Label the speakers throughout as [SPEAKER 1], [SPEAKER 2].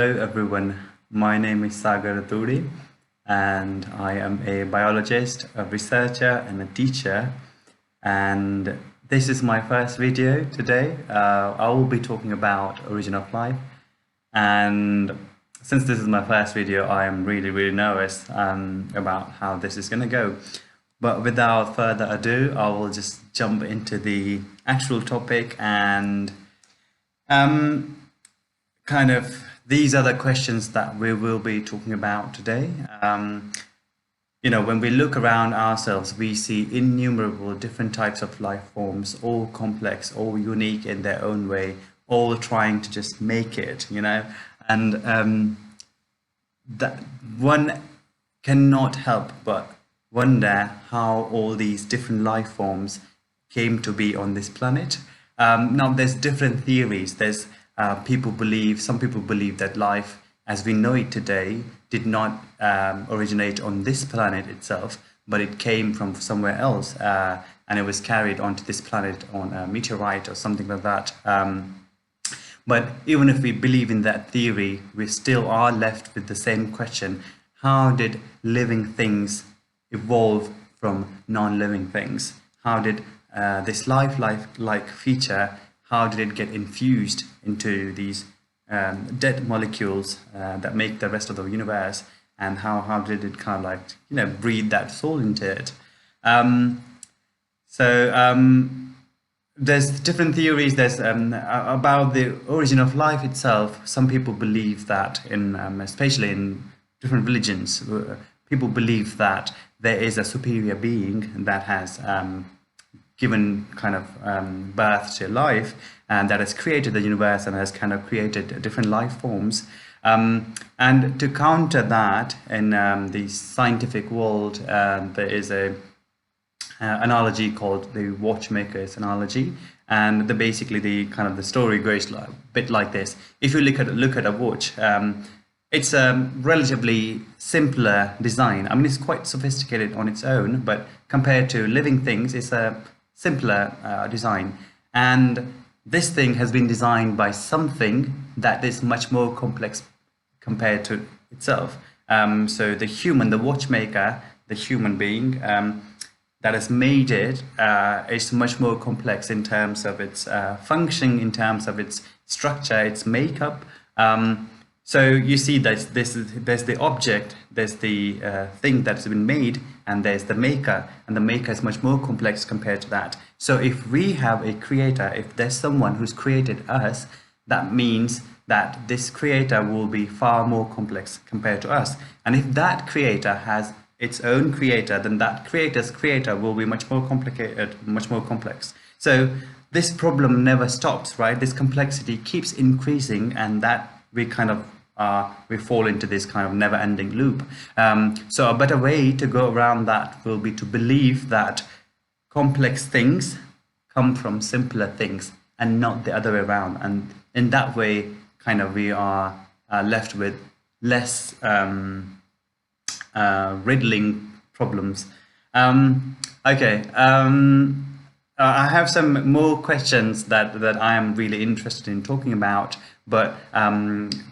[SPEAKER 1] Hello everyone, my name is Sagar Aturi and I am a biologist, a researcher and a teacher, and this is my first video today. I will be talking about origin of life, and since this is my first video I am really nervous about how this is going to go. But without further ado, I will just jump into the actual topic and kind of these are the questions that we will be talking about today. When we look around ourselves, we see innumerable different types of life forms, all complex, all unique in their own way, all trying to just make it, and that one cannot help but wonder how all these different life forms came to be on this planet. Now, there's different theories. There's some people believe that life as we know it today did not originate on this planet itself, but it came from somewhere else, and it was carried onto this planet on a meteorite or something like that. But even if we believe in that theory, we still are left with the same question: how did living things evolve from non-living things? How did this life-like feature, how did it get infused into these dead molecules that make the rest of the universe, and how did it kind of breathe that soul into it? There's different theories. There's about the origin of life itself. Some people believe that, especially in different religions, people believe that there is a superior being that has given kind of birth to life, and that has created the universe and has kind of created different life forms. And to counter that, in the scientific world, there is a analogy called the watchmaker's analogy, and basically the story goes a bit like this. If you look at a watch, it's a relatively simpler design. I mean, it's quite sophisticated on its own, but compared to living things, it's a simpler design. And this thing has been designed by something that is much more complex compared to itself. So the watchmaker, the human being that has made it, is much more complex in terms of its function, in terms of its structure, its makeup. So you see that there's the object, there's the thing that's been made, and there's the maker, and the maker is much more complex compared to that. So if we have a creator, if there's someone who's created us, that means that this creator will be far more complex compared to us. And if that creator has its own creator, then that creator's creator will be much more complicated, much more complex. So this problem never stops, right? This complexity keeps increasing, and that we fall into this kind of never-ending loop. So a better way to go around that will be to believe that complex things come from simpler things and not the other way around. And in that way, we are left with less riddling problems. I have some more questions that I am really interested in talking about, but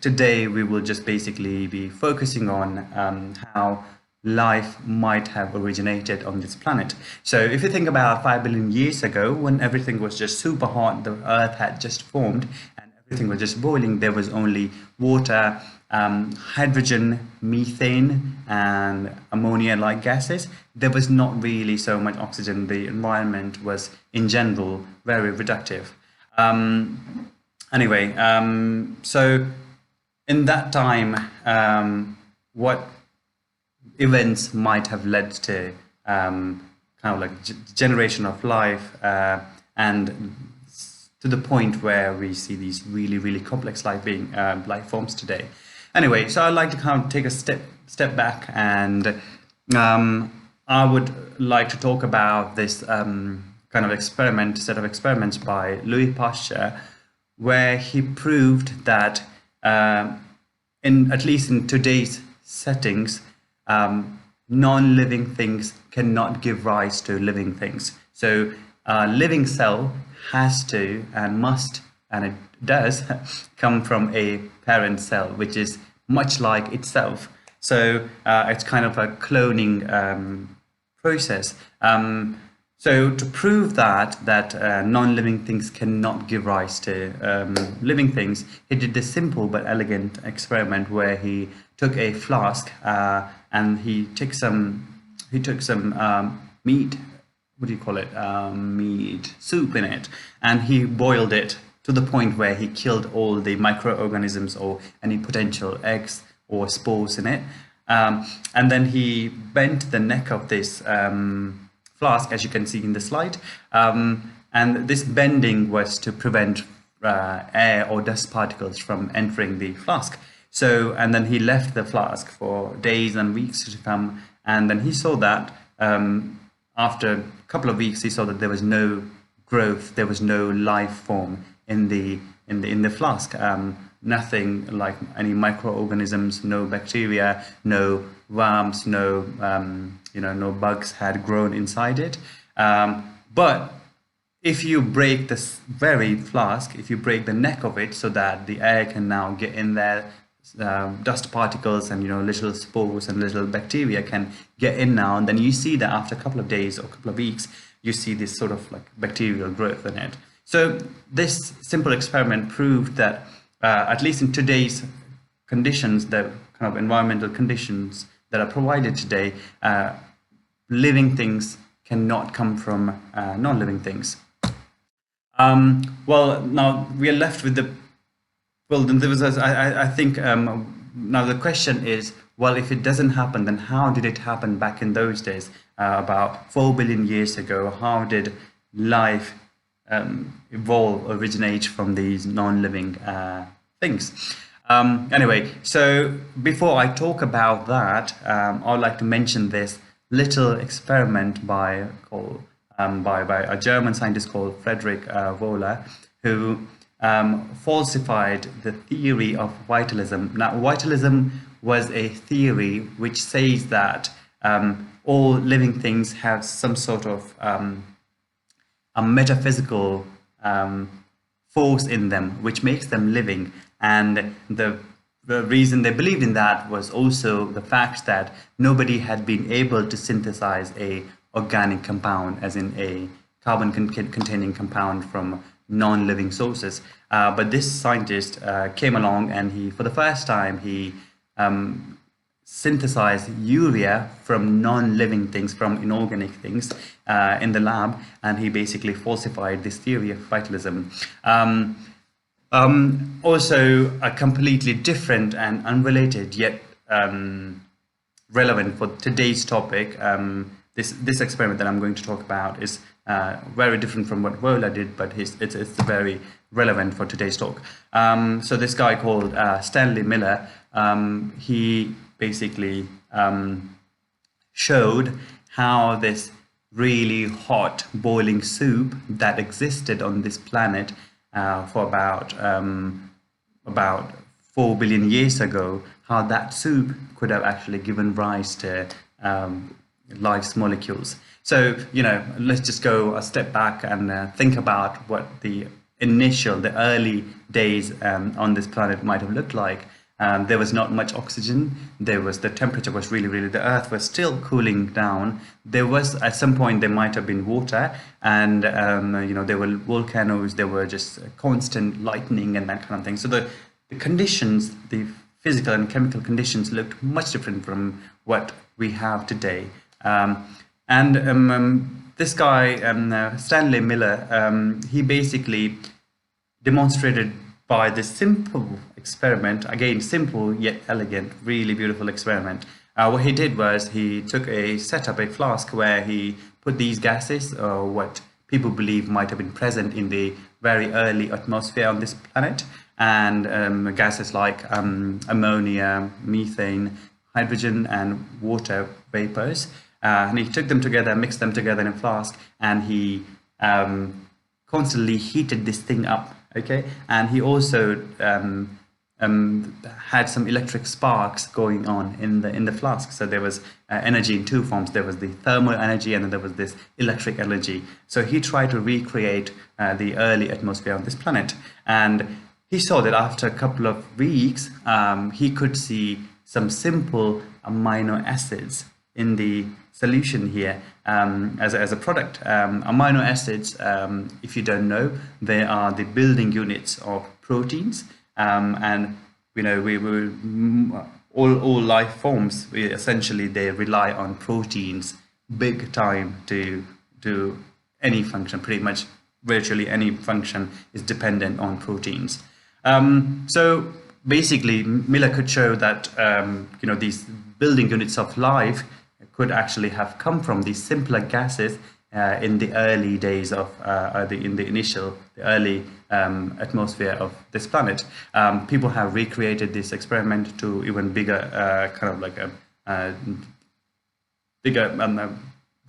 [SPEAKER 1] today we will just basically be focusing on how life might have originated on this planet. So if you think about 5 billion years ago, when everything was just super hot, the Earth had just formed and everything was just boiling, there was only water, hydrogen, methane, and ammonia-like gases. There was not really so much oxygen. The environment was, in general, very reductive. So in that time, what events might have led to generation of life, and to the point where we see these really complex life forms today. Anyway, so I'd like to take a step back, and I would like to talk about this set of experiments by Louis Pasteur, where he proved that at least in today's settings, non-living things cannot give rise to living things. So a living cell has to and must, and it does, come from a parent cell, which is much like itself. So it's kind of a cloning process. So to prove that non-living things cannot give rise to living things, he did this simple but elegant experiment where he took a flask and he took some meat. What do you call it? Meat soup in it, and he boiled it to the point where he killed all the microorganisms or any potential eggs or spores in it. And then he bent the neck of this flask, as you can see in the slide. And this bending was to prevent air or dust particles from entering the flask. So, and then he left the flask for days and weeks to come. And then he saw that after a couple of weeks, he saw that there was no growth, there was no life form in the flask. Nothing like any microorganisms, no bacteria, no worms, no no bugs had grown inside it. But if you break this very flask, if you break the neck of it so that the air can now get in there, dust particles and little spores and little bacteria can get in now, and then you see that after a couple of days or a couple of weeks, you see this sort of like bacterial growth in it. So this simple experiment proved that at least in today's conditions, the kind of environmental conditions that are provided today, living things cannot come from non-living things. Well, now we are left with there was, I think, now the question is, well, if it doesn't happen, then how did it happen back in those days, about 4 billion years ago? How did life evolve, originate from these non-living things? Anyway, so before I talk about that, I would like to mention this little experiment by a German scientist called Friedrich Wöhler, who falsified the theory of vitalism. Now, vitalism was a theory which says that all living things have some sort of a metaphysical force in them which makes them living, and the reason they believed in that was also the fact that nobody had been able to synthesize a organic compound, as in a carbon containing compound, from non-living sources. But this scientist came along, and he, for the first time, he synthesized urea from non-living things, from inorganic things in the lab, and he basically falsified this theory of vitalism. Also, a completely different and unrelated yet relevant for today's topic, this experiment that I'm going to talk about is very different from what Wöhler did, but it's very relevant for today's talk. So this guy called Stanley Miller, he basically showed how this really hot boiling soup that existed on this planet for about 4 billion years ago, how that soup could have actually given rise to life's molecules. So, let's just go a step back and think about what the early days on this planet might have looked like. There was not much oxygen. The temperature was really, the earth was still cooling down. There was, at some point, there might have been water, and there were volcanoes, there were just constant lightning and that kind of thing. So the conditions, the physical and chemical conditions, looked much different from what we have today. This guy, Stanley Miller, he basically demonstrated by this simple experiment, again, simple yet elegant, really beautiful experiment. What he did was he set up a flask where he put these gases, what people believe might have been present in the very early atmosphere on this planet, and gases like ammonia, methane, hydrogen, and water vapors. And he took them together, mixed them together in a flask, and he constantly heated this thing up. Okay, and he also had some electric sparks going on in the flask. So there was energy in two forms. There was the thermal energy, and then there was this electric energy. So he tried to recreate the early atmosphere of this planet, and he saw that after a couple of weeks, he could see some simple amino acids in the solution here as a product. Amino acids, if you don't know, they are the building units of proteins, and all life forms, essentially they rely on proteins big time to do any function. Pretty much virtually any function is dependent on proteins. So basically Miller could show that these building units of life could actually have come from these simpler gases in the early days of the early atmosphere of this planet. People have recreated this experiment to even bigger,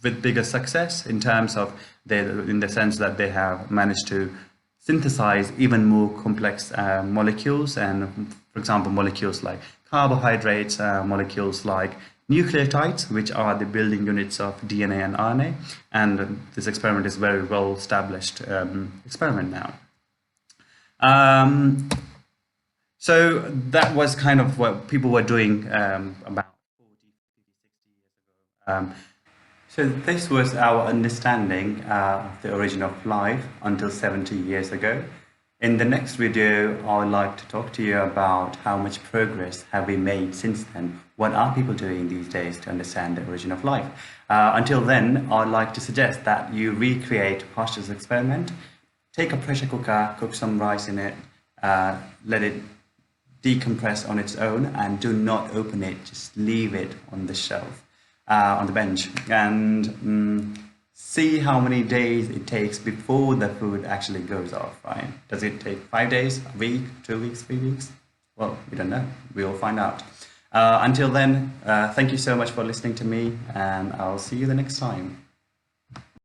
[SPEAKER 1] with bigger success in terms of in the sense that they have managed to synthesize even more complex molecules, and for example molecules like carbohydrates, molecules like nucleotides, which are the building units of DNA and RNA. And this experiment is very well established experiment now. So that was kind of what people were doing about 40, 50, 60 years ago. So this was our understanding of the origin of life until 70 years ago. In the next video, I would like to talk to you about how much progress have we made since then. What are people doing these days to understand the origin of life? Until then, I'd like to suggest that you recreate Pasteur's experiment. Take a pressure cooker, cook some rice in it, let it decompress on its own, and do not open it, just leave it on the shelf, on the bench, and see how many days it takes before the food actually goes off, right? Does it take 5 days, a week, 2 weeks, 3 weeks? Well, we don't know. We will find out. Until then, thank you so much for listening to me, and I'll see you the next time.